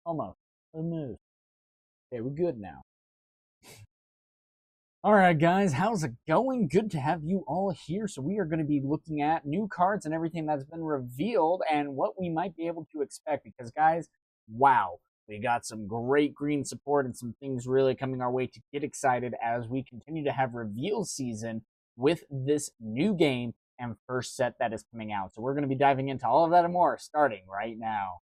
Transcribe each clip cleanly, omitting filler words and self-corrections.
Almost. Almost. Okay, we're good now. All right, guys, how's it going? Good to have you all here. So we are going to be looking at new cards and everything that's been revealed and what we might be able to expect because, guys, wow, we got some great green support and some things really coming our way to get excited as we continue to have reveal season with this new game and first set that is coming out. So we're going to be diving into all of that and more starting right now.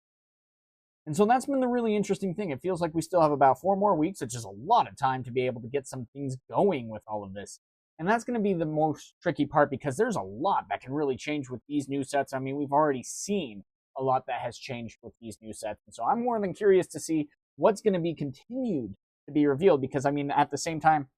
And so that's been the really interesting thing. It feels like we still have about 4 more weeks, which is a lot of time to be able to get some things going with all of this. And that's going to be the most tricky part because there's a lot that can really change with these new sets. I mean, we've already seen a lot that has changed with these new sets. And so I'm more than curious to see what's going to be continued to be revealed because, I mean, at the same time,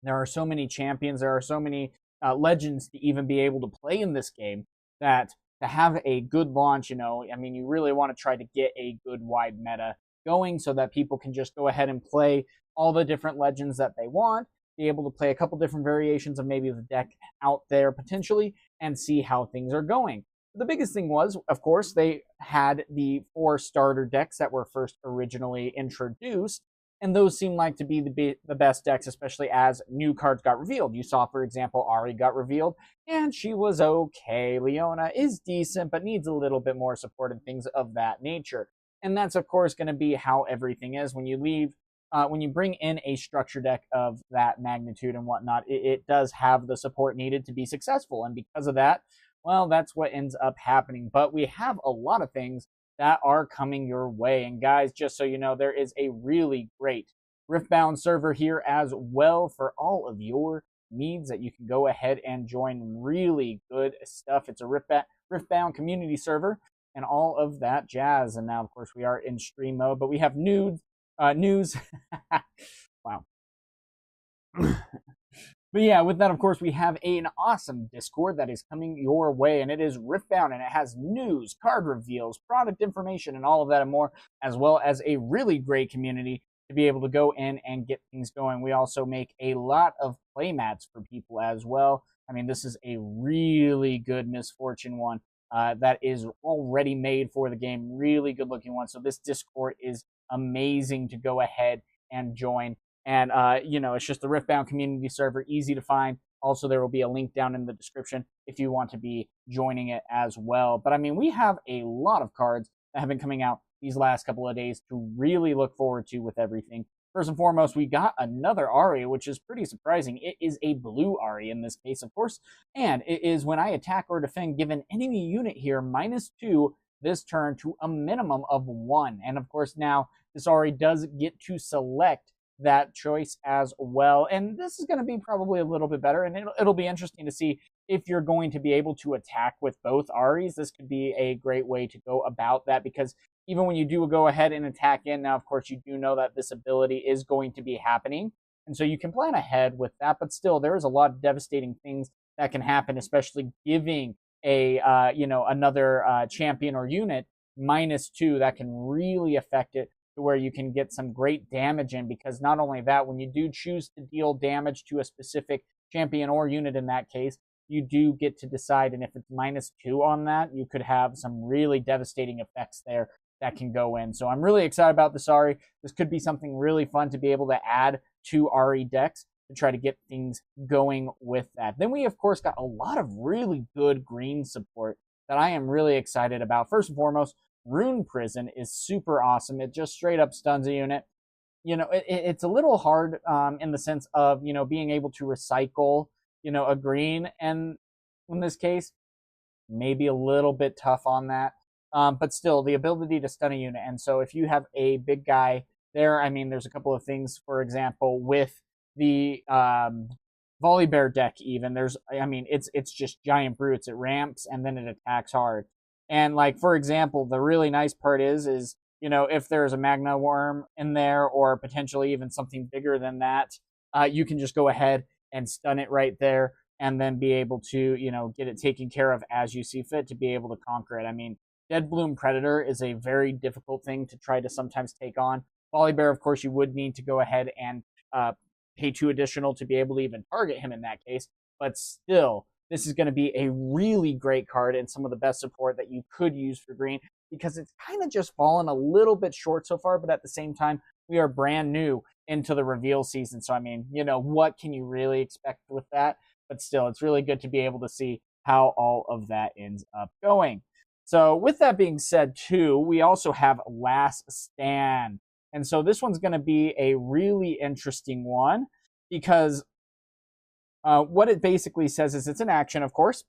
there are so many champions, there are so many legends to even be able to play in this game that to have a good launch, I mean, you really want to try to get a good wide meta going so that people can just go ahead and play all the different legends that they want, be able to play a couple different variations of maybe the deck out there potentially, and see how things are going. The biggest thing was, of course, they had the 4 starter decks that were first originally introduced, and those seem like to be the best decks, especially as new cards got revealed. You saw, for example, Ari got revealed, and she was okay. Leona is decent, but needs a little bit more support and things of that nature. And that's, of course, going to be how everything is. When you bring in a structure deck of that magnitude and whatnot, it does have the support needed to be successful. And because of that, well, that's what ends up happening. But we have a lot of things that are coming your way. And guys, just so you know, there is a really great Riftbound server here as well for all of your needs that you can go ahead and join. Really good stuff. It's a Riftbound community server and all of that jazz. And now, of course, we are in stream mode, but we have news. Wow. But yeah, with that, of course, we have an awesome Discord that is coming your way, and it is Riftbound, and it has news, card reveals, product information, and all of that and more, as well as a really great community to be able to go in and get things going. We also make a lot of playmats for people as well. I mean, this is a really good Misfortune one that is already made for the game, really good looking one. So this Discord is amazing to go ahead and join. And, it's just the Riftbound community server, easy to find. Also, there will be a link down in the description if you want to be joining it as well. But, I mean, we have a lot of cards that have been coming out these last couple of days to really look forward to with everything. First and foremost, we got another Ari, which is pretty surprising. It is a blue Ari in this case, of course. And it is when I attack or defend, give an enemy unit here -2 this turn to a minimum of 1. And, of course, now this Ari does get to select that choice as well. And this is going to be probably a little bit better, and it'll be interesting to see if you're going to be able to attack with both Aris. This could be a great way to go about that, because even when you do go ahead and attack in, now, of course, you do know that this ability is going to be happening, and so you can plan ahead with that, but still, there is a lot of devastating things that can happen, especially giving another champion or unit -2 that can really affect it, where you can get some great damage in, because not only that, when you do choose to deal damage to a specific champion or unit in that case, you do get to decide, and if it's -2 on that, you could have some really devastating effects there that can go in. So I'm really excited about this Ari. This could be something really fun to be able to add to Ari decks to try to get things going with that. Then we, of course, got a lot of really good green support that I am really excited about. First and foremost, Rune Prison is super awesome. It just straight up stuns a unit. It's a little hard in the sense of, being able to recycle, a green. And in this case, maybe a little bit tough on that. But still, the ability to stun a unit. And so if you have a big guy there, I mean, there's a couple of things, for example, with the Volibear deck even. It's just giant brutes. It ramps and then it attacks hard. And, like, for example, the really nice part is, if there's a Magna Worm in there, or potentially even something bigger than that, you can just go ahead and stun it right there, and then be able to, get it taken care of as you see fit to be able to conquer it. I mean, Dead Bloom Predator is a very difficult thing to try to sometimes take on. Volibear, of course, you would need to go ahead and pay 2 additional to be able to even target him in that case, but still, this is going to be a really great card and some of the best support that you could use for green, because it's kind of just fallen a little bit short so far, but at the same time, we are brand new into the reveal season. So, I mean, what can you really expect with that? But still, it's really good to be able to see how all of that ends up going. So with that being said, too, we also have Last Stand. And so this one's going to be a really interesting one because what it basically says is it's an action, of course,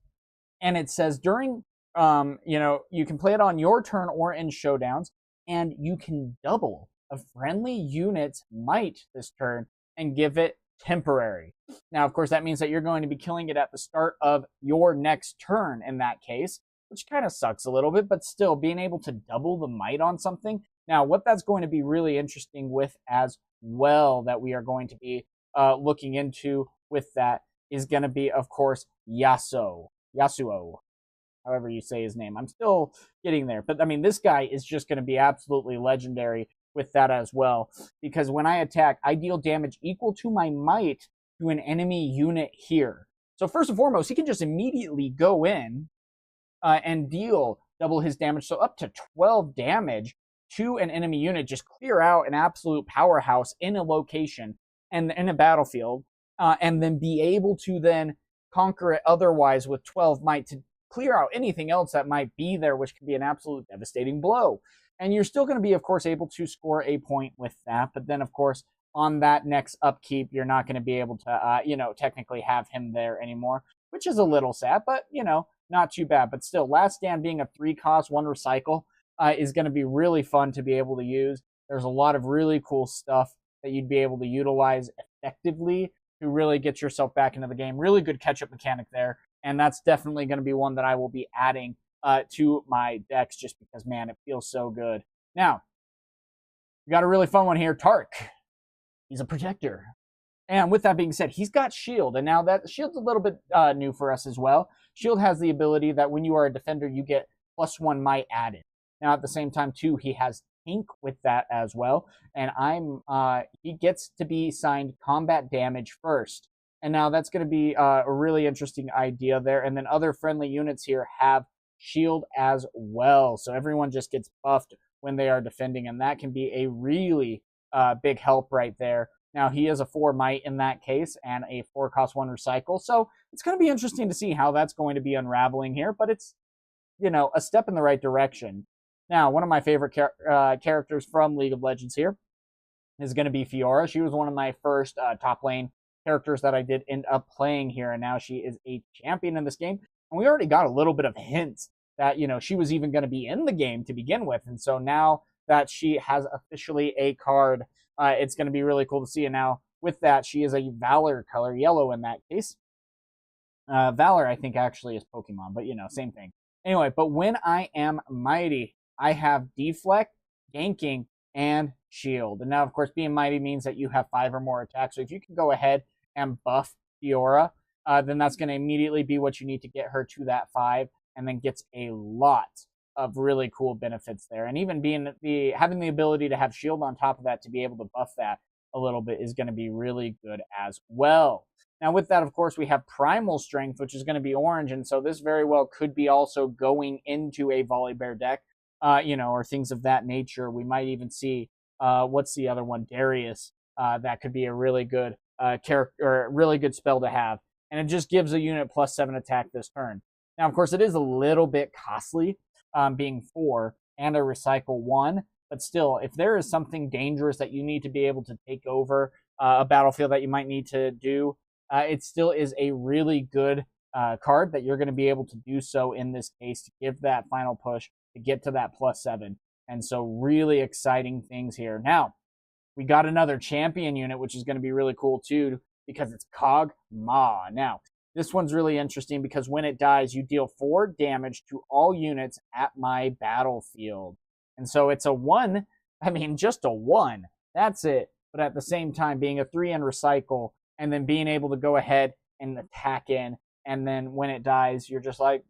and it says during, you can play it on your turn or in showdowns, and you can double a friendly unit's might this turn and give it temporary. Now, of course, that means that you're going to be killing it at the start of your next turn in that case, which kind of sucks a little bit, but still being able to double the might on something. Now, what that's going to be really interesting with as well that we are going to be looking into with that is going to be, of course, Yasuo, however you say his name. I'm still getting there. But, I mean, this guy is just going to be absolutely legendary with that as well, because when I attack, I deal damage equal to my might to an enemy unit here. So, first and foremost, he can just immediately go in and deal double his damage, so up to 12 damage to an enemy unit, just clear out an absolute powerhouse in a location and in a battlefield, and then be able to then conquer it otherwise with 12 might to clear out anything else that might be there, which can be an absolute devastating blow. And you're still going to be, of course, able to score a point with that, but then, of course, on that next upkeep, you're not going to be able to, technically have him there anymore, which is a little sad, but, not too bad. But still, Last Stand being a 3-cost, 1 recycle is going to be really fun to be able to use. There's a lot of really cool stuff that you'd be able to utilize effectively to really get yourself back into the game. Really good catch-up mechanic there, and that's definitely going to be one that I will be adding to my decks just because, man, it feels so good. Now, we got a really fun one here, Tark. He's a protector. And with that being said, he's got Shield, and now that Shield's a little bit new for us as well. Shield has the ability that when you are a defender, you get +1 might added. Now, at the same time, too, he has Tank with that as well, and he gets to be assigned combat damage first. And now that's going to be a really interesting idea there. And then other friendly units here have Shield as well, so everyone just gets buffed when they are defending, and that can be a really big help right there. Now, he is a 4 might in that case and a 4-cost 1 recycle. So it's going to be interesting to see how that's going to be unraveling here, but it's, a step in the right direction. Now, one of my favorite characters from League of Legends here is going to be Fiora. She was one of my first top lane characters that I did end up playing here, and now she is a champion in this game. And we already got a little bit of hints that, she was even going to be in the game to begin with. And so now that she has officially a card, it's going to be really cool to see. And now with that, she is a Valor color, yellow in that case. Valor, I think, actually is Pokemon, but, same thing. Anyway, but when I am mighty, I have deflect, ganking, and shield. And now, of course, being mighty means that you have 5 or more attacks. So if you can go ahead and buff Fiora, then that's going to immediately be what you need to get her to that 5, and then gets a lot of really cool benefits there. And even having the ability to have shield on top of that to be able to buff that a little bit is going to be really good as well. Now, with that, of course, we have Primal Strength, which is going to be orange, and so this very well could be also going into a Volibear deck, or things of that nature. We might even see, what's the other one, Darius, that could be a really good character, or a really good spell to have, and it just gives a unit +7 attack this turn. Now, of course, it is a little bit costly, being 4 and a recycle 1, but still, if there is something dangerous that you need to be able to take over a battlefield that you might need to do, it still is a really good card that you're going to be able to do so in this case to give that final push to get to that +7. And so really exciting things here. Now, we got another champion unit, which is going to be really cool too, because it's Cog Ma. Now, this one's really interesting because when it dies, you deal 4 damage to all units at my battlefield. And so it's a 1, just a 1. That's it. But at the same time, being a 3 and recycle, and then being able to go ahead and attack in, and then when it dies, you're just like,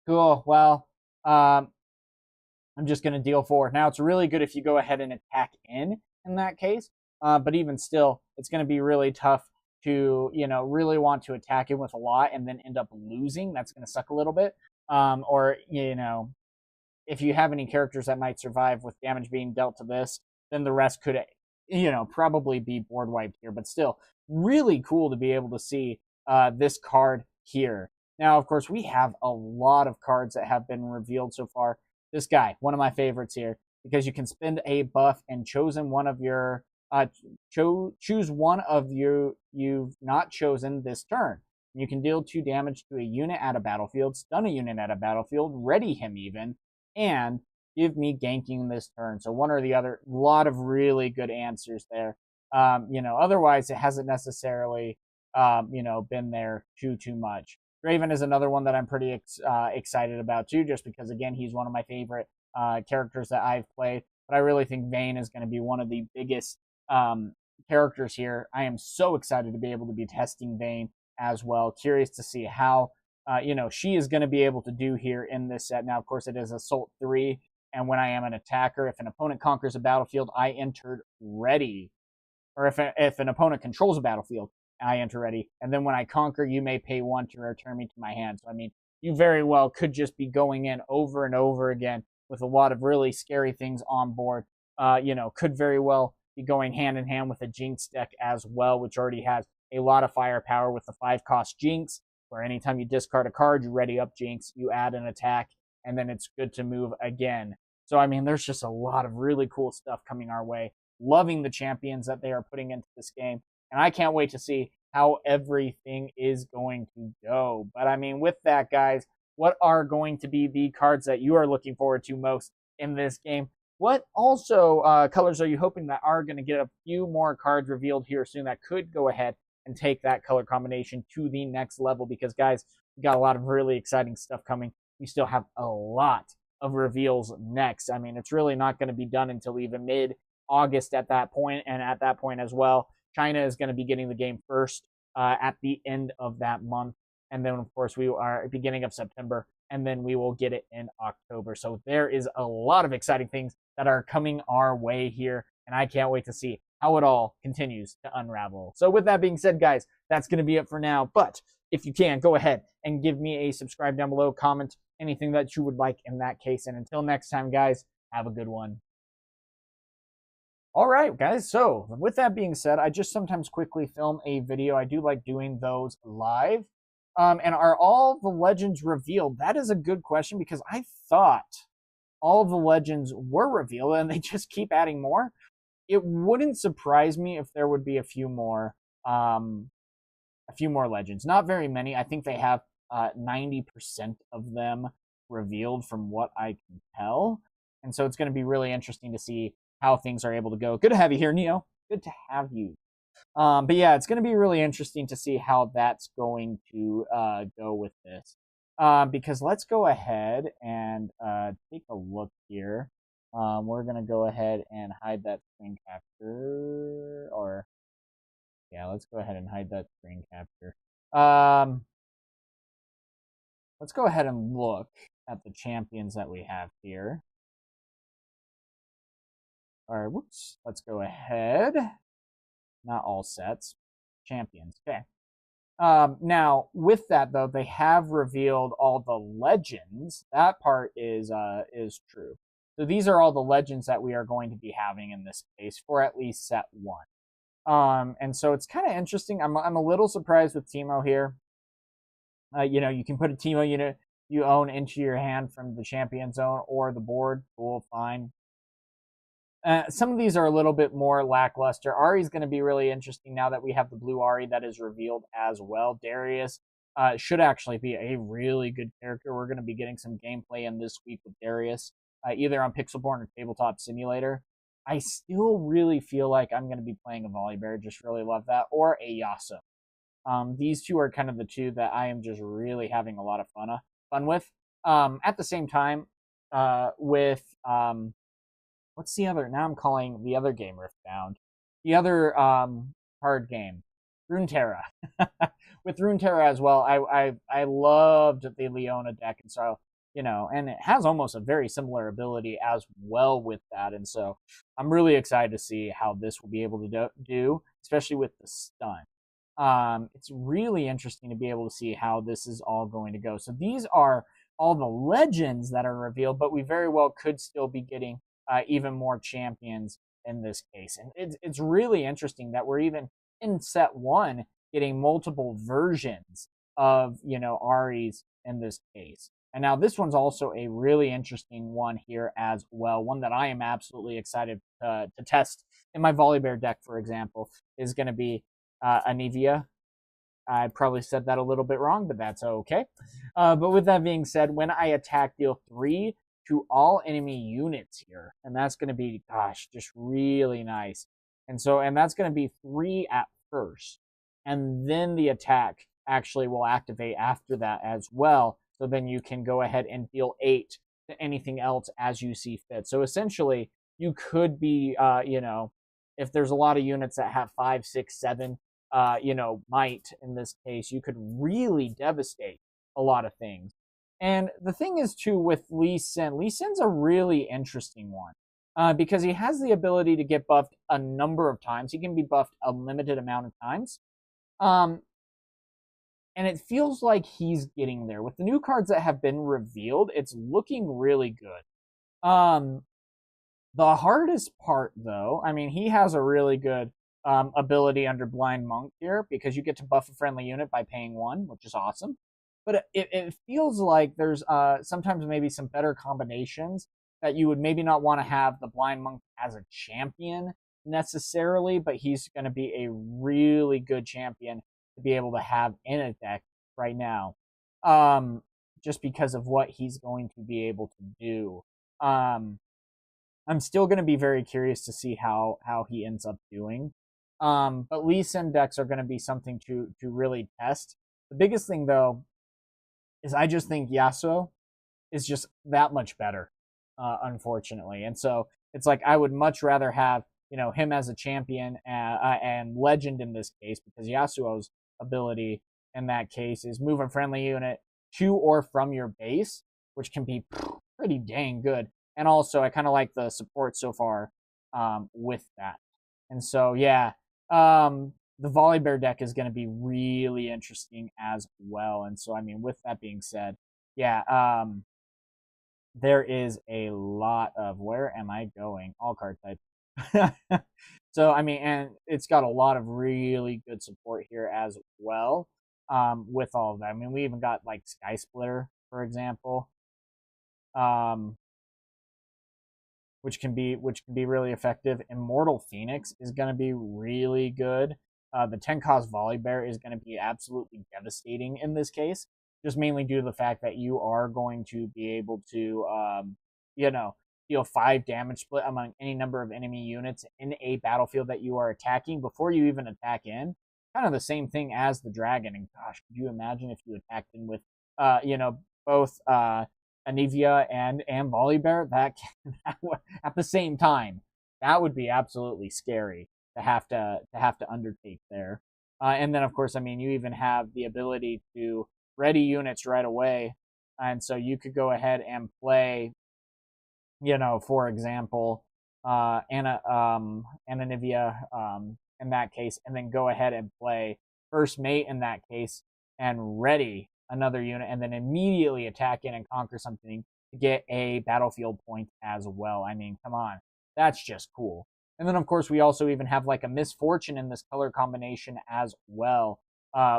cool, well, I'm just going to deal 4. Now, it's really good if you go ahead and attack in that case, but even still, it's going to be really tough to, really want to attack him with a lot and then end up losing, that's going to suck a little bit. Or, if you have any characters that might survive with damage being dealt to this, then the rest could, probably be board wiped here. But still, really cool to be able to see this card here. Now, of course, we have a lot of cards that have been revealed so far. This guy, one of my favorites here, because you can spend a buff and choose one of your choose one of you've not chosen this turn. You can deal 2 damage to a unit at a battlefield, stun a unit at a battlefield, ready him even, and give me ganking this turn. So one or the other, a lot of really good answers there. Otherwise it hasn't necessarily, been there too much. Draven is another one that I'm pretty excited about too, just because again he's one of my favorite characters that I've played. But I really think Vayne is going to be one of the biggest characters here. I am so excited to be able to be testing Vayne as well. Curious to see how she is going to be able to do here in this set. Now, of course, it is Assault 3, and when I am an attacker, if an opponent conquers a battlefield, I entered ready. Or if an opponent controls a battlefield, I enter ready. And then when I conquer, you may pay 1 to return me to my hand. So, I mean, you very well could just be going in over and over again with a lot of really scary things on board. Could very well be going hand in hand with a Jinx deck as well, which already has a lot of firepower with the 5-cost Jinx, where anytime you discard a card, you ready up Jinx, you add an attack, and then it's good to move again. So, I mean, there's just a lot of really cool stuff coming our way. Loving the champions that they are putting into this game, and I can't wait to see how everything is going to go. But, I mean, with that, guys, what are going to be the cards that you are looking forward to most in this game? What also colors are you hoping that are going to get a few more cards revealed here soon that could go ahead and take that color combination to the next level? Because, guys, we got a lot of really exciting stuff coming. We still have a lot of reveals next. I mean, it's really not going to be done until even mid-August at that point, and at that point as well, China is going to be getting the game first at the end of that month. And then, of course, we are beginning of September, and then we will get it in October. So there is a lot of exciting things that are coming our way here, and I can't wait to see how it all continues to unravel. So with that being said, guys, that's going to be it for now. But if you can, go ahead and give me a subscribe down below, comment anything that you would like in that case. And until next time, guys, have a good one. All right, guys, so with that being said, I just sometimes quickly film a video. I do like doing those live. And are all the legends revealed? That is a good question, because I thought all of the legends were revealed and they just keep adding more. It wouldn't surprise me if there would be a few more legends. Not very many. I think they have 90% of them revealed from what I can tell. And so it's going to be really interesting to see how things are able to go. Good to have you here, Neo. Good to have you. But yeah, it's going to be really interesting to see how that's going to go with this. Because let's go ahead and take a look here. We're going to go ahead and hide that screen capture. Or, yeah, let's go ahead and hide that screen capture. Let's go ahead and look at the champions that we have here. All right, whoops. Let's go ahead. Not all sets. Champions. Okay. Now, with that, though, they have revealed all the legends. That part is true. So these are all the legends that we are going to be having in this case for at least set 1. And so it's kind of interesting. I'm a little surprised with Teemo here. You can put a Teemo unit you own into your hand from the champion zone or the board. Cool, fine. Some of these are a little bit more lackluster. Ahri's going to be really interesting now that we have the blue Ahri that is revealed as well. Darius should actually be a really good character. We're going to be getting some gameplay in this week with Darius, either on Pixelborn or TableTop Simulator. I still really feel like I'm going to be playing a Volibear. Just really love that. Or a Yasuo. These two are kind of the two that I am just really having a lot of fun with. At the same time, with... what's the other? Now I'm calling the other game Riftbound. The other card game, Runeterra. With Runeterra as well, I loved the Leona deck, and so and it has almost a very similar ability as well with that, and so I'm really excited to see how this will be able to do, especially with the stun. It's really interesting to be able to see how this is all going to go. So these are all the legends that are revealed, but we very well could still be getting even more champions in this case. And it's really interesting that we're even in set one getting multiple versions of, Ari's in this case. And now this one's also a really interesting one here as well. One that I am absolutely excited to test in my Volibear deck, for example, is going to be Anivia. I probably said that a little bit wrong, but that's okay. But with that being said, when I attack, deal 3 to all enemy units here. And that's going to be, gosh, just really nice. And that's going to be 3 at first. And then the attack actually will activate after that as well. So then you can go ahead and deal 8 to anything else as you see fit. So essentially, you could be, if there's a lot of units that have 5, 6, 7, might in this case, you could really devastate a lot of things. And the thing is, too, with Lee Sin's a really interesting one because he has the ability to get buffed a number of times. He can be buffed a limited amount of times. And it feels like he's getting there. With the new cards that have been revealed, it's looking really good. The hardest part, though, I mean, he has a really good ability under Blind Monk here because you get to buff a friendly unit by paying 1, which is awesome. But it feels like there's sometimes maybe some better combinations that you would maybe not want to have the Blind Monk as a champion necessarily, but he's going to be a really good champion to be able to have in a deck right now, just because of what he's going to be able to do. I'm still going to be very curious to see how he ends up doing. But Lee Sin decks are going to be something to really test. The biggest thing, though, is I just think Yasuo is just that much better, unfortunately. And so it's like I would much rather have him as a champion and legend in this case, because Yasuo's ability in that case is move a friendly unit to or from your base, which can be pretty dang good. And also, I kind of like the support so far with that. And so, yeah, the Volibear deck is going to be really interesting as well. And so, I mean, with that being said, yeah, there is a lot of, where am I going? All card types. So, I mean, and it's got a lot of really good support here as well with all of that. I mean, we even got like Sky Splitter, for example. Which can be really effective. Immortal Phoenix is going to be really good. The 10 cost Volibear is going to be absolutely devastating in this case, just mainly due to the fact that you are going to be able to, deal 5 damage split among any number of enemy units in a battlefield that you are attacking before you even attack in. Kind of the same thing as the dragon. And gosh, could you imagine if you attacked in with, both Anivia and Volibear that at the same time? That would be absolutely scary to have to undertake there. And then, of course, I mean, you even have the ability to ready units right away, and so you could go ahead and play, for example, Anivia in that case, and then go ahead and play First Mate in that case, and ready another unit, and then immediately attack in and conquer something to get a battlefield point as well. I mean, come on. That's just cool. And then, of course, we also even have like a Misfortune in this color combination as well,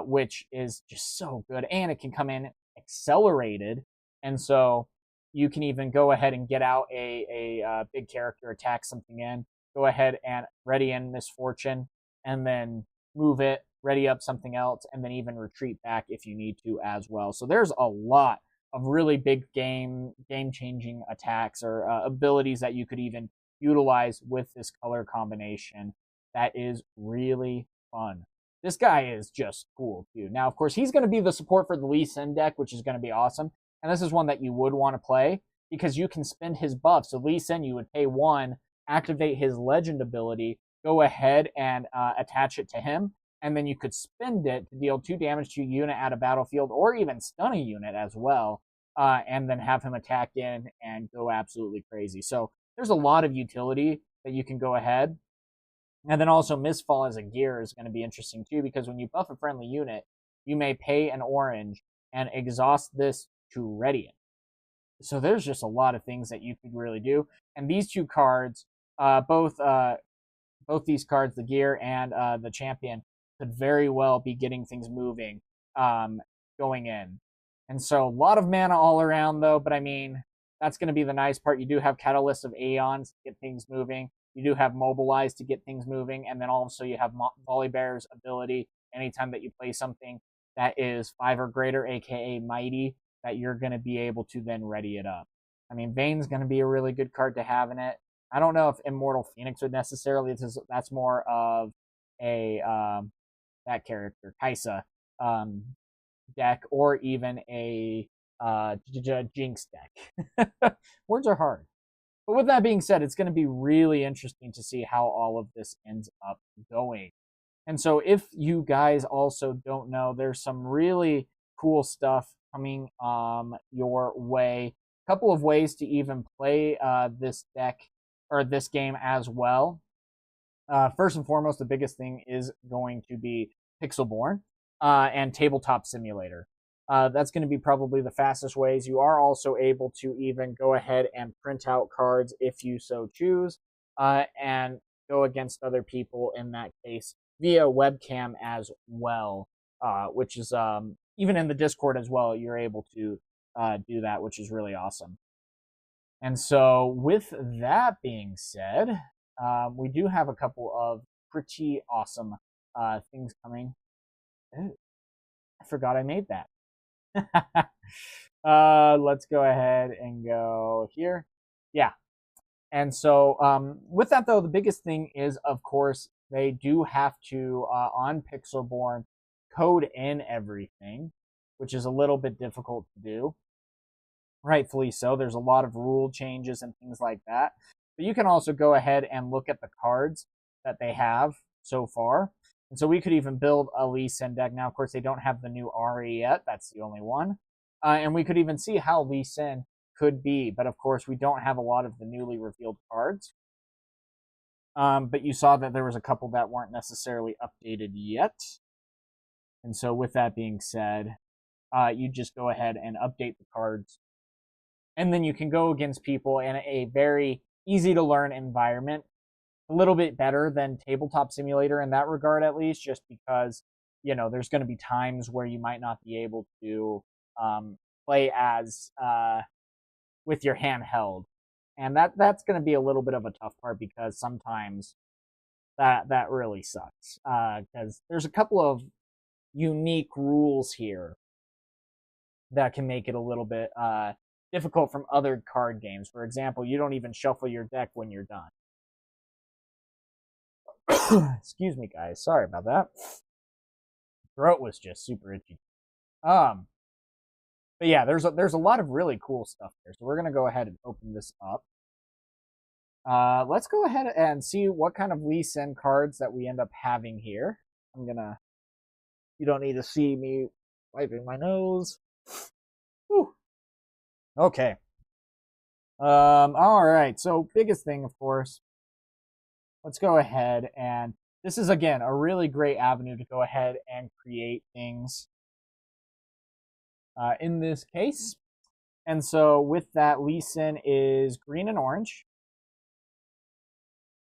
which is just so good. And it can come in accelerated. And so you can even go ahead and get out a big character, attack something in, go ahead and ready in Misfortune, and then move it, ready up something else, and then even retreat back if you need to as well. So there's a lot of really big game-changing attacks or abilities that you could even utilize with this color combination. That is really fun. This guy is just cool too. Now, of course, he's going to be the support for the Lee Sin deck, which is going to be awesome. And this is one that you would want to play because you can spend his buff. So Lee Sin, you would pay 1, activate his legend ability, go ahead and attach it to him, and then you could spend it to deal 2 damage to a unit at a battlefield, or even stun a unit as well, and then have him attack in and go absolutely crazy. So there's a lot of utility that you can go ahead And then also Misfall as a gear is going to be interesting too, because when you buff a friendly unit, you may pay an orange and exhaust this to ready it. So there's just a lot of things that you could really do. And these two cards, both these cards, the gear and the champion, could very well be getting things moving going in. And so a lot of mana all around, though. But I mean, that's going to be the nice part. You do have Catalyst of Aeons to get things moving. You do have Mobilize to get things moving. And then also you have Volibear's ability anytime that you play something that is 5 or greater, aka Mighty, that you're going to be able to then ready it up. I mean, Vane's going to be a really good card to have in it. I don't know if Immortal Phoenix would necessarily. That's more of a that character Kaisa deck, or even a Jinx deck. Words are hard. But with that being said, it's going to be really interesting to see how all of this ends up going. And so, if you guys also don't know, there's some really cool stuff coming your way. A couple of ways to even play this deck or this game as well. First and foremost, the biggest thing is going to be Pixelborn and Tabletop Simulator. That's going to be probably the fastest ways. You are also able to even go ahead and print out cards if you so choose, and go against other people in that case via webcam as well, which is even in the Discord as well, you're able to do that, which is really awesome. And so, with that being said, we do have a couple of pretty awesome things coming. Ooh, I forgot I made that. Let's go ahead and go here. Yeah. And so, with that though, the biggest thing is, of course, they do have to, on Pixelborn, code in everything, which is a little bit difficult to do. Rightfully so. There's a lot of rule changes and things like that. But you can also go ahead and look at the cards that they have so far. And so we could even build a Lee Sin deck. Now, of course, they don't have the new Ari yet. That's the only one. And we could even see how Lee Sin could be. But of course, we don't have a lot of the newly revealed cards. But you saw that there was a couple that weren't necessarily updated yet. And so with that being said, you just go ahead and update the cards. And then you can go against people in a very easy to learn environment. A little bit better than Tabletop Simulator in that regard, at least, just because, you know, there's going to be times where you might not be able to play as with your hand held. And that's going to be a little bit of a tough part, because sometimes that really sucks. Because there's a couple of unique rules here that can make it a little bit difficult from other card games. For example, you don't even shuffle your deck when you're done. Excuse me, guys. Sorry about that. Throat was just super itchy. But yeah, there's a lot of really cool stuff there. So we're gonna go ahead and open this up. Let's go ahead and see what kind of Lee Sin cards that we end up having here. You don't need to see me wiping my nose. Whew. Okay. All right. So biggest thing, of course. Let's go ahead, and this is again a really great avenue to go ahead and create things. In this case, and so with that, Lee Sin is green and orange.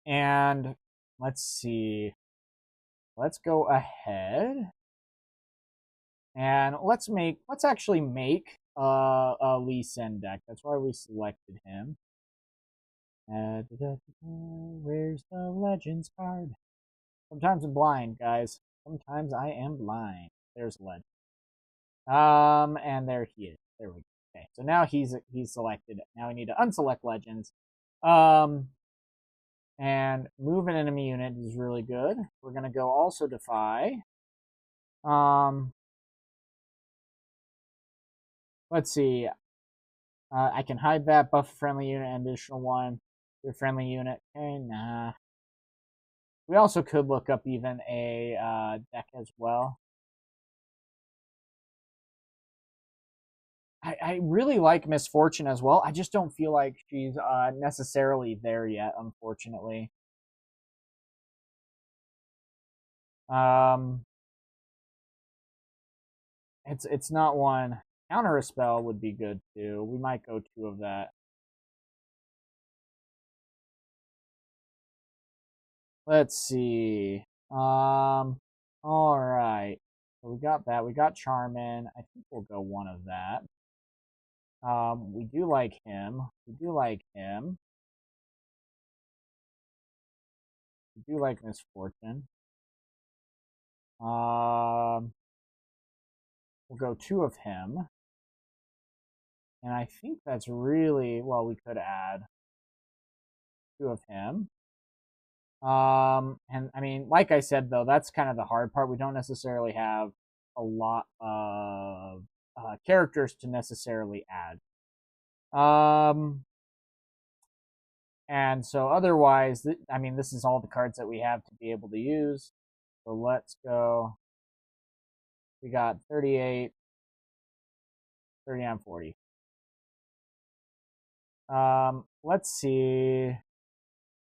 And let's see. Let's go ahead and let's actually make a Lee Sin deck. That's why we selected him. Where's the Legends card? Sometimes I'm blind, guys. Sometimes I am blind. There's Legend. And there he is. There we go. Okay, so now he's selected. Now we need to unselect Legends. And move an enemy unit is really good. We're gonna go also Defy. Let's see. I can hide that, buff a friendly unit, and additional one. Your friendly unit. Okay, nah. We also could look up even a deck as well. I really like Misfortune as well. I just don't feel like she's necessarily there yet, unfortunately. Um, it's not one. Counter a spell would be good too. We might go 2 of that. Let's see. All right. So we got that. We got Charmin. I think we'll go 1 of that. We do like him. We do like him. We do like Misfortune. We'll go 2 of him. And I think that's really, well, we could add 2 of him. And I mean, like I said, though, that's kind of the hard part. We don't necessarily have a lot of characters to necessarily add. And so otherwise, I mean, this is all the cards that we have to be able to use. So let's go. We got 38, 39, 40. Let's see.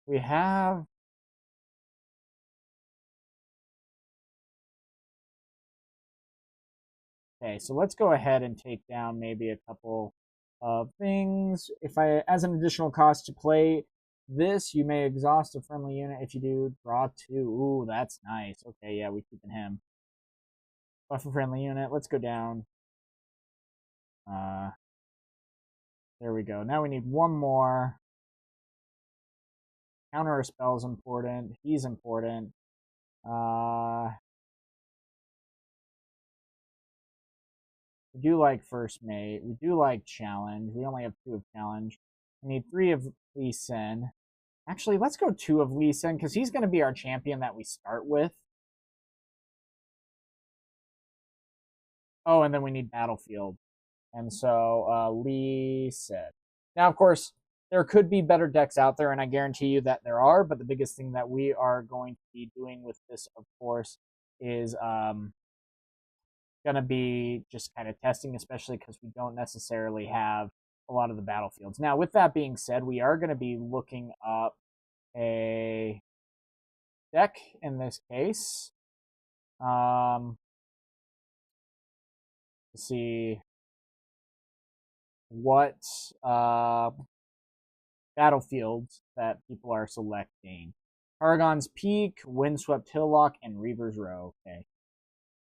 We have okay, so let's go ahead and take down maybe a couple of things. If I, as an additional cost to play this, you may exhaust a friendly unit. If you do, draw 2. Ooh, that's nice. Okay, yeah, we keeping him. Buff a friendly unit. Let's go down. There we go. Now we need 1 more. Counter a spell is important. He's important. We do like First Mate. We do like Challenge. We only have 2 of Challenge. We need 3 of Lee Sin. Actually, let's go 2 of Lee Sin because he's going to be our champion that we start with. Oh, and then we need Battlefield. And so Lee Sin. Now, of course, there could be better decks out there, and I guarantee you that there are. But the biggest thing that we are going to be doing with this, of course, is going to be just kind of testing, especially because we don't necessarily have a lot of the battlefields. Now, with that being said, we are going to be looking up a deck in this case. To see what battlefields that people are selecting. Paragon's Peak, Windswept Hillock, and Reaver's Row. Okay.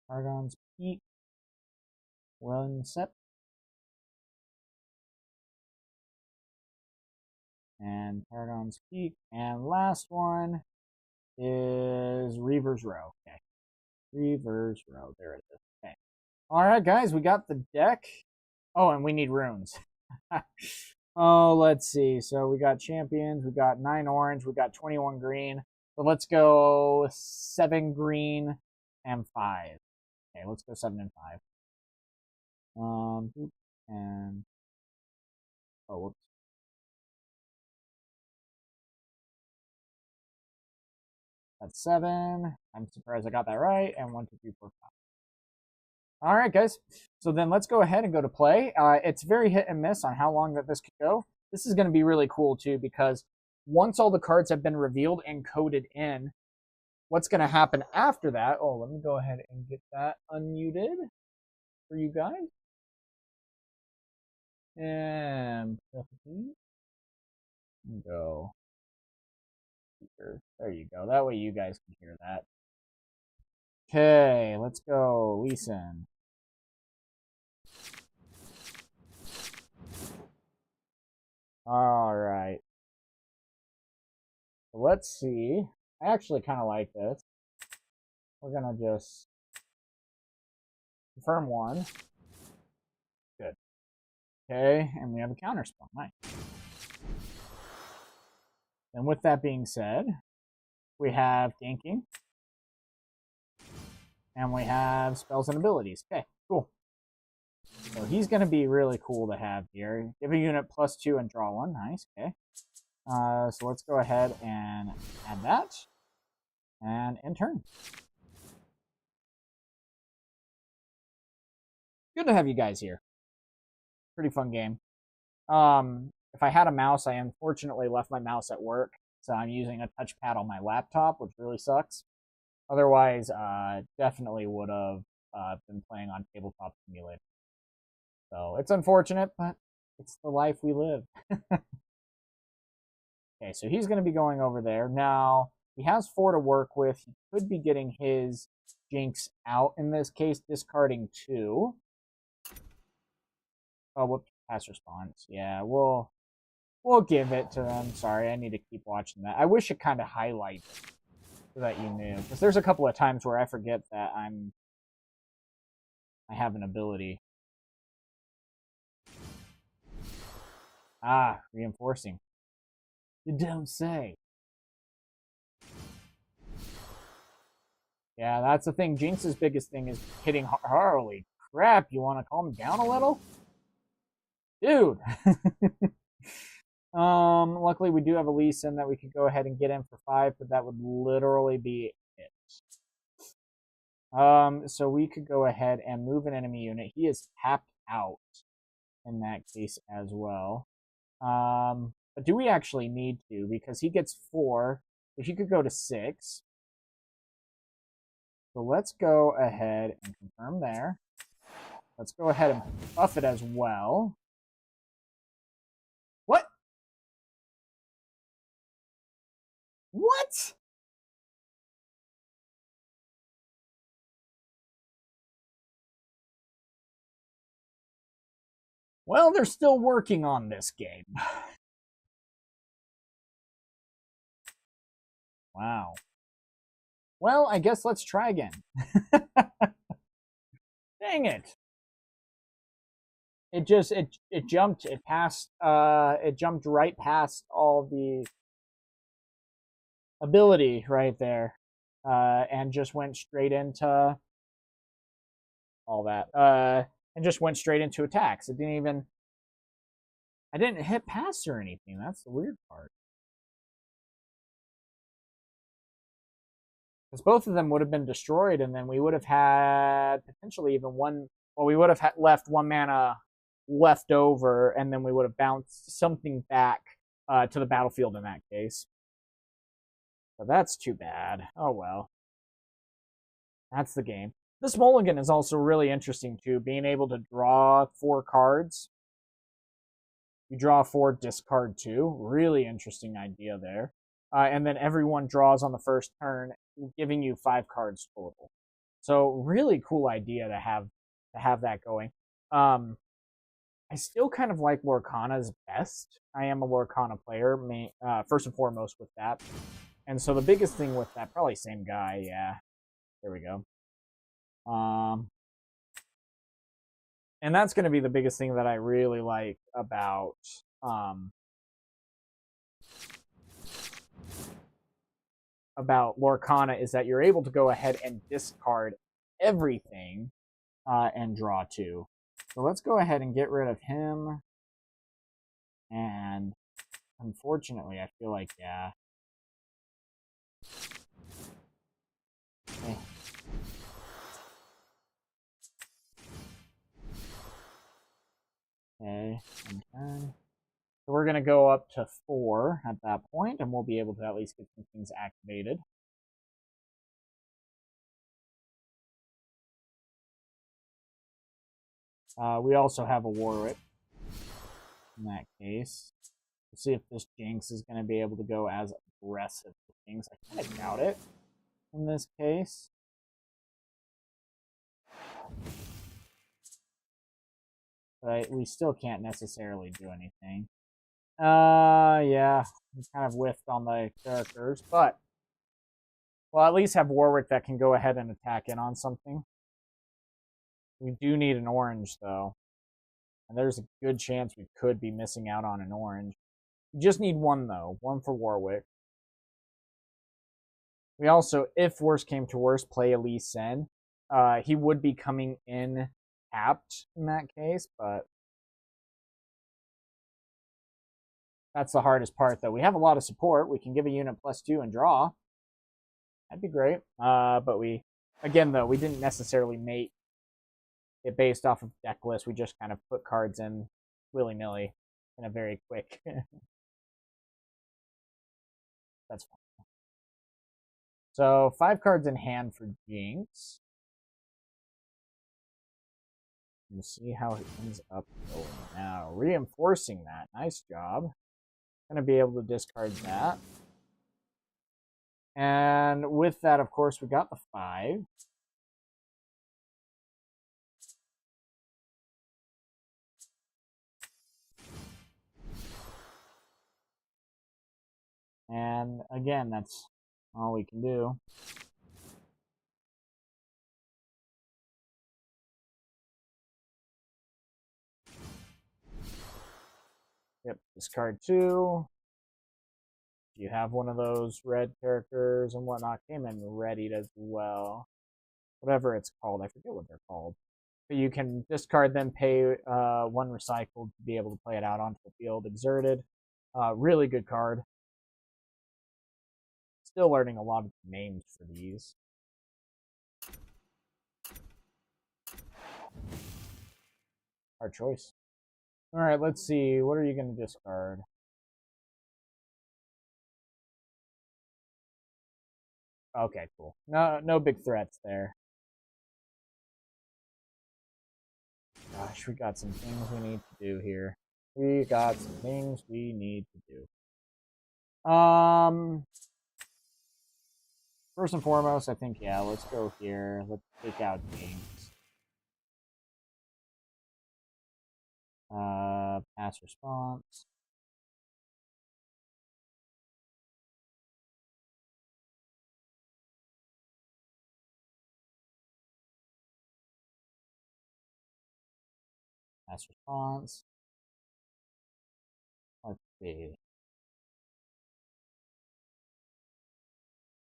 Paragon's Peak, Windswept, and Paragon's Peak. And last one is Reaver's Row. Okay. Reaver's Row. There it is. Okay. All right, guys, we got the deck. Oh, and we need runes. Oh, let's see. So we got champions. We got 9 orange. We got 21 green. So let's go 7 green and 5. Okay, let's go 7 and 5. And oh, whoops. That's 7. I'm surprised I got that right. And 1, 2, 3, 4, 5. All right, guys. So then let's go ahead and go to play. It's very hit and miss on how long that this could go. This is going to be really cool too because once all the cards have been revealed and coded in, what's going to happen after that? Oh, let me go ahead and get that unmuted for you guys. And go. There you go. That way you guys can hear that. Okay, let's go. Lee Sin. All right. So let's see. I actually kind of like this. We're going to just confirm 1. Good. Okay, and we have a counter spell. Nice. And with that being said, we have ganking. And we have spells and abilities. Okay, cool. So he's going to be really cool to have here. Give a unit +2 and draw 1. Nice, okay. So let's go ahead and add that. And end turn. Good to have you guys here. Pretty fun game. If I had a mouse, I unfortunately left my mouse at work. So I'm using a touchpad on my laptop, which really sucks. Otherwise, definitely would have been playing on Tabletop Simulator. So it's unfortunate, but it's the life we live. Okay, so he's going to be going over there. Now, he has 4 to work with. He could be getting his Jinx out in this case, discarding 2. Oh, whoops, pass response. Yeah, we'll give it to them. Sorry, I need to keep watching that. I wish it kind of highlighted so that you knew. Because there's a couple of times where I forget that I have an ability. Ah, reinforcing. You don't say. Yeah, that's the thing. Jinx's biggest thing is hitting. Holy crap! You want to calm down a little, dude? Luckily we do have a Lee Sin that we could go ahead and get in for 5, but that would literally be it. So we could go ahead and move an enemy unit. He is tapped out in that case as well. But do we actually need to? Because he gets 4, but he could go to 6. So let's go ahead and confirm there. Let's go ahead and buff it as well. What? What? Well, they're still working on this game. Wow. Well, I guess let's try again. Dang it. It jumped it jumped right past all the ability right there. And just went straight into all that. And just went straight into attacks. It didn't even I didn't hit pass or anything. That's the weird part. Because both of them would have been destroyed, and then we would have had potentially even one. Well, we would have left 1 mana left over, and then we would have bounced something back to the battlefield in that case. So that's too bad. Oh well. That's the game. This mulligan is also really interesting too, being able to draw 4 cards. You draw 4, discard 2. Really interesting idea there. And then everyone draws on the first turn, giving you 5 cards total. So really cool idea to have that going. I still kind of like Lorcana's best. I am a Lorcana player, first and foremost with that. And so the biggest thing with that, probably same guy, yeah. There we go. And that's going to be the biggest thing that I really like about Lorcana is that you're able to go ahead and discard everything and draw 2. So let's go ahead and get rid of him. And unfortunately, I feel like, yeah. Okay. Okay. So we're going to go up to 4 at that point, and we'll be able to at least get some things activated. We also have a Warwick in that case. We'll see if this Jinx is going to be able to go as aggressive with things. I kind of doubt it in this case. But we still can't necessarily do anything. Yeah, we kind of whiffed on the characters, but we'll at least have Warwick that can go ahead and attack in on something. We do need an orange, though. And there's a good chance we could be missing out on an orange. We just need 1, though. 1 for Warwick. We also, if worst came to worst, play a Lee Sin. He would be coming in tapped in that case, but that's the hardest part, though. We have a lot of support. We can give a unit +2 and draw. That'd be great. But again, though, we didn't necessarily make it based off of deck list. We just kind of put cards in willy-nilly in a very quick. That's fine. So 5 cards in hand for Jinx. We'll see how it ends up going. Now, reinforcing that. Nice job. Going to be able to discard that. And with that, of course, we got the 5. And again, that's all we can do. Yep, discard 2. You have one of those red characters and whatnot. Came in readied as well. Whatever it's called. I forget what they're called. But you can discard them, pay 1 recycled to be able to play it out onto the field. Exerted. Really good card. Still learning a lot of names for these. Hard choice. All right, let's see. What are you going to discard? Okay, cool. No big threats there. Gosh, we got some things we need to do here. We got some things we need to do. First and foremost, I think, yeah, let's go here. Let's take out Jinx. Pass response. Pass response. Let's see.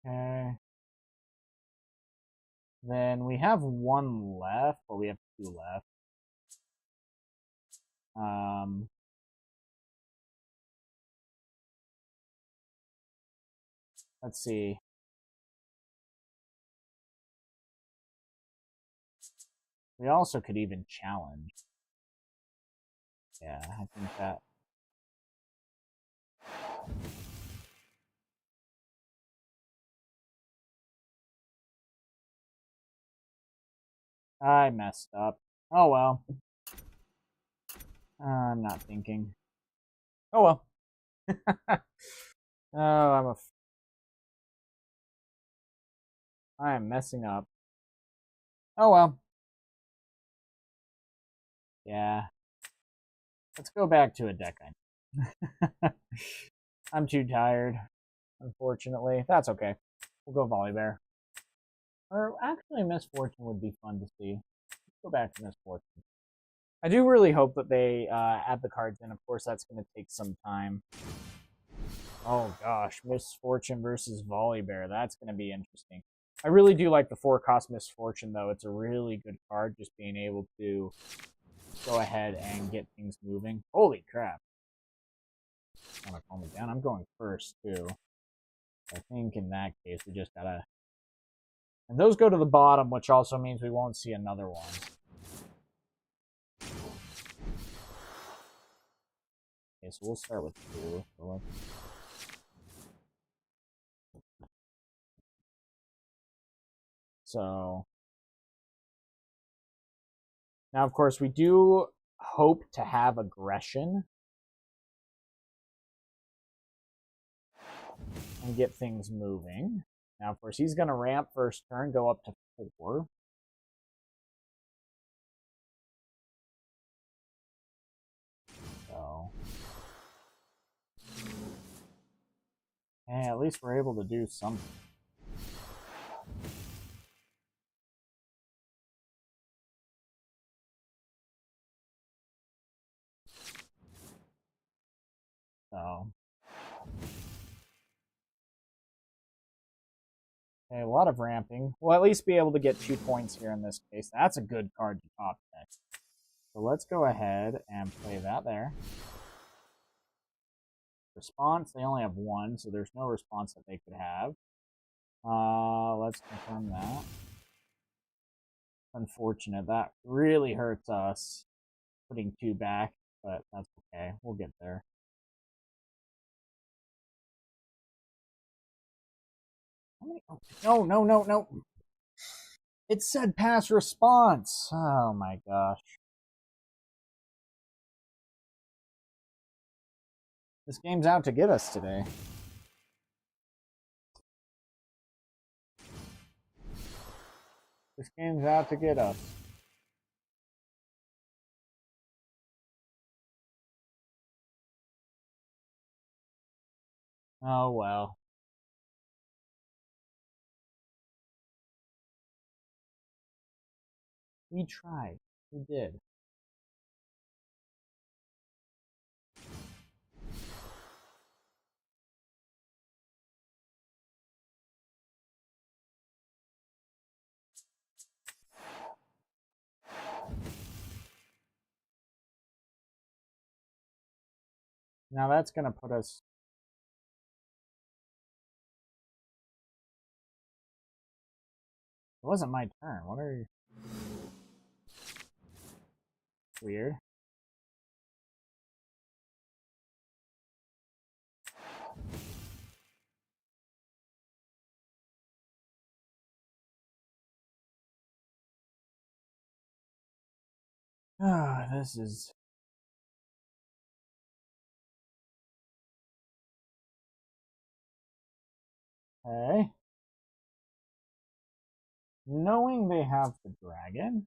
Okay. Then we have 1 left, but we have 2 left. Let's see. We also could even challenge. Yeah, I think that. I messed up. Oh well. I'm not thinking. Oh well. Oh, I am messing up. Oh well. Yeah. Let's go back to a deck. I'm too tired, unfortunately. That's okay. We'll go Volibear. Or actually, Misfortune would be fun to see. Let's go back to Misfortune. I do really hope that they add the cards in. Of course, that's going to take some time. Oh gosh, Misfortune versus Volibear. That's going to be interesting. I really do like the 4-cost Misfortune, though. It's a really good card, just being able to go ahead and get things moving. Holy crap. I want to calm it down. I'm going first, too. I think in that case, we just gotta... And those go to the bottom, which also means we won't see another one. Okay, so we'll start with 2. So... Now, of course, we do hope to have aggression and get things moving. Now, of course, he's going to ramp first turn, go up to 4. So, at least we're able to do something. So, okay, a lot of ramping. We'll at least be able to get 2 points here in this case. That's a good card to top deck. So let's go ahead and play that there. Response, they only have 1, so there's no response that they could have. Let's confirm that. Unfortunate. That really hurts us, putting 2 back, but that's okay. We'll get there. No, no, no, no. It said pass response. Oh my gosh. This game's out to get us today. This game's out to get us. Oh well. We tried. We did. Now that's going to put us... It wasn't my turn. What are you... Weird. Ah, this is... Okay. Knowing they have the dragon...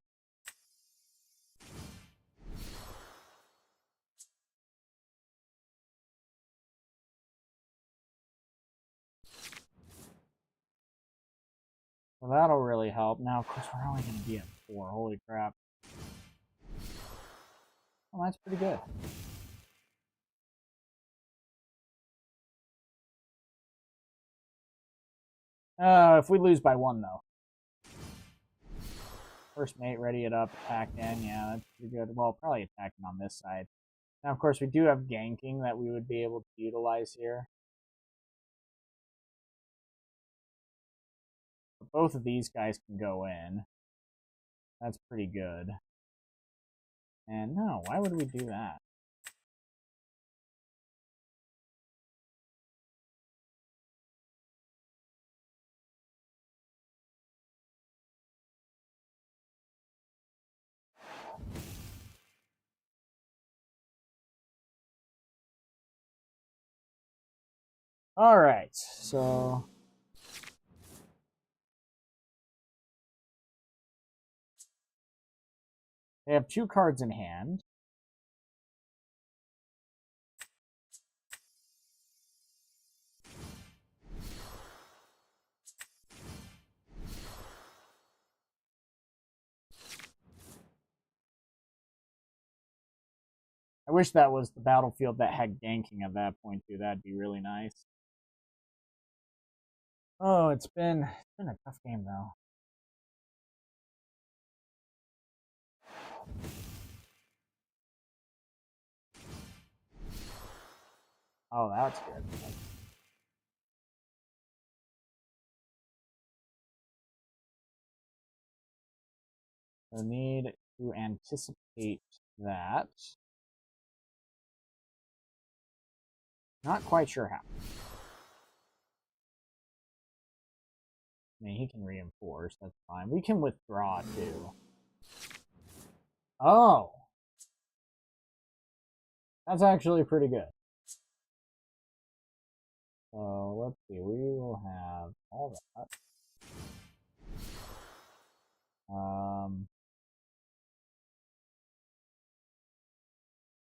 Well, that'll really help. Now, of course, we're only going to be at 4. Holy crap. Well, that's pretty good. If we lose by 1, though. First mate, ready it up, attack in. Yeah, that's pretty good. Well, probably attacking on this side. Now, of course, we do have ganking that we would be able to utilize here. But both of these guys can go in. That's pretty good. And no, why would we do that? All right, so they have 2 cards in hand. I wish that was the battlefield that had ganking at that point too. That'd be really nice. Oh, it's been a tough game though. Oh, that's good. So need to anticipate that. Not quite sure how. I mean, he can reinforce. That's fine. We can withdraw too. Oh, that's actually pretty good. So let's see. We will have all that.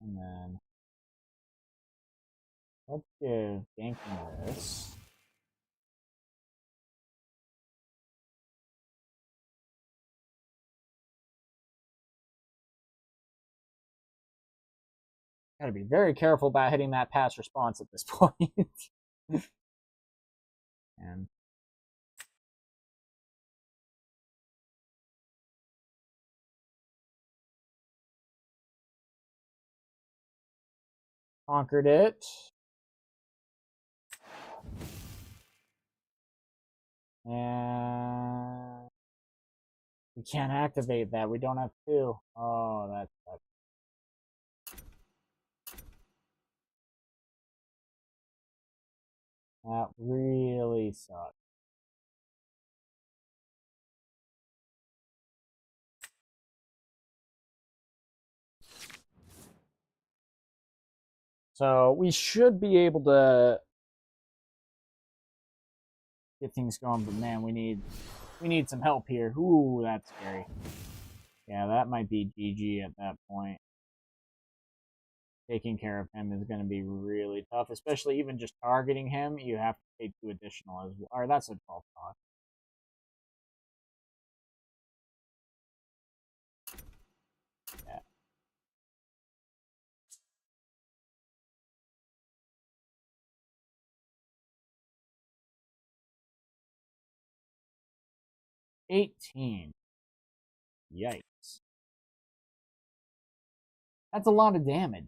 And then let's give ganking this. Gotta be very careful about hitting that pass response at this point. And conquered it. And we can't activate that. We don't have 2. Oh, that sucks. That really sucks. So we should be able to get things going, but man, we need some help here. Ooh, that's scary. Yeah, that might be GG at that point. Taking care of him is going to be really tough, especially even just targeting him. You have to pay 2 additional as well. Or that's a 12 cost. Yeah. $18. Yikes. That's a lot of damage.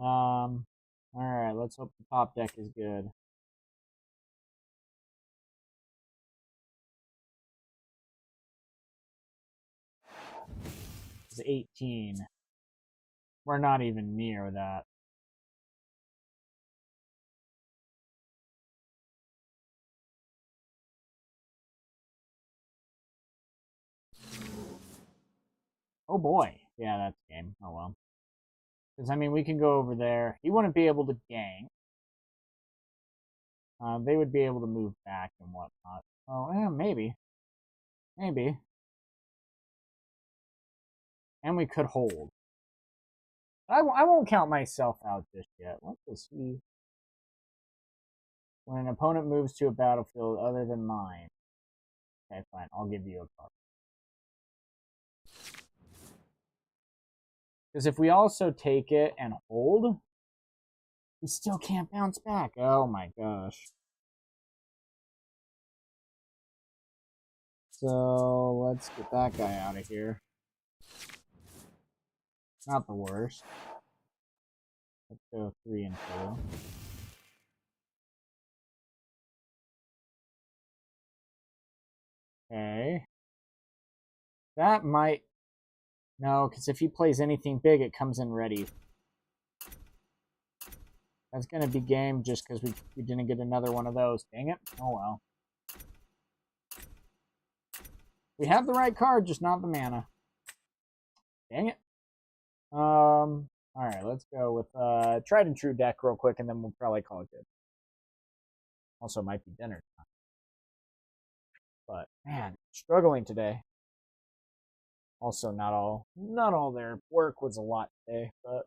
All right, let's hope the top deck is good. It's 18. We're not even near that. Oh boy. Yeah, that's game. Oh well. Because, I mean, we can go over there. He wouldn't be able to gang. They would be able to move back and whatnot. Oh, yeah, maybe. Maybe. And we could hold. I won't count myself out just yet. What does he... When an opponent moves to a battlefield other than mine. Okay, fine. I'll give you a card. Because if we also take it and hold, we still can't bounce back. Oh my gosh. So let's get that guy out of here. Not the worst. Let's go 3 and 2. Okay. That might... No, because if he plays anything big, it comes in ready. That's going to be game just because we didn't get another one of those. Dang it. Oh, well. We have the right card, just not the mana. Dang it. All right, let's go with tried and true deck real quick, and then we'll probably call it good. Also, might be dinner time. But, man, struggling today. Also, not all their work was a lot today, but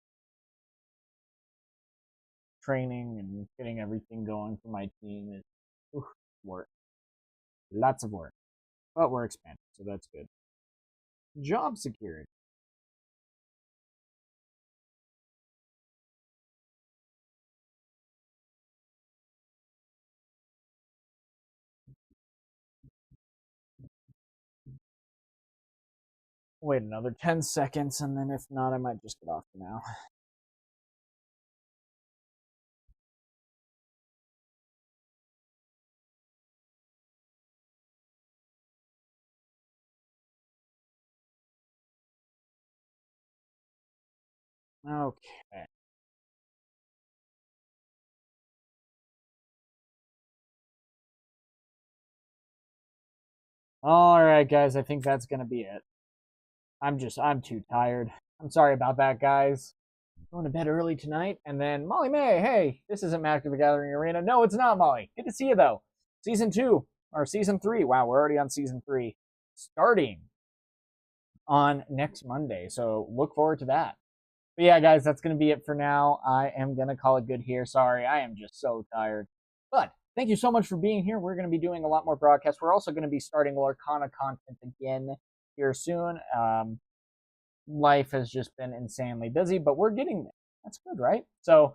training and getting everything going for my team is work. Lots of work. But we're expanding, so that's good. Job security. Wait another 10 seconds, and then if not, I might just get off for now. Okay. All right, guys, I think that's going to be it. I'm too tired. I'm sorry about that, guys. Going to bed early tonight, and then Molly May, hey, this isn't Magic the Gathering Arena. No, it's not, Molly. Good to see you, though. Season 2, or Season 3. Wow, we're already on Season 3. Starting on next Monday, so look forward to that. But yeah, guys, that's going to be it for now. I am going to call it good here. Sorry, I am just so tired. But thank you so much for being here. We're going to be doing a lot more broadcasts. We're also going to be starting Lorcana content again here soon. Life has just been insanely busy, but we're getting there. That's good, right? So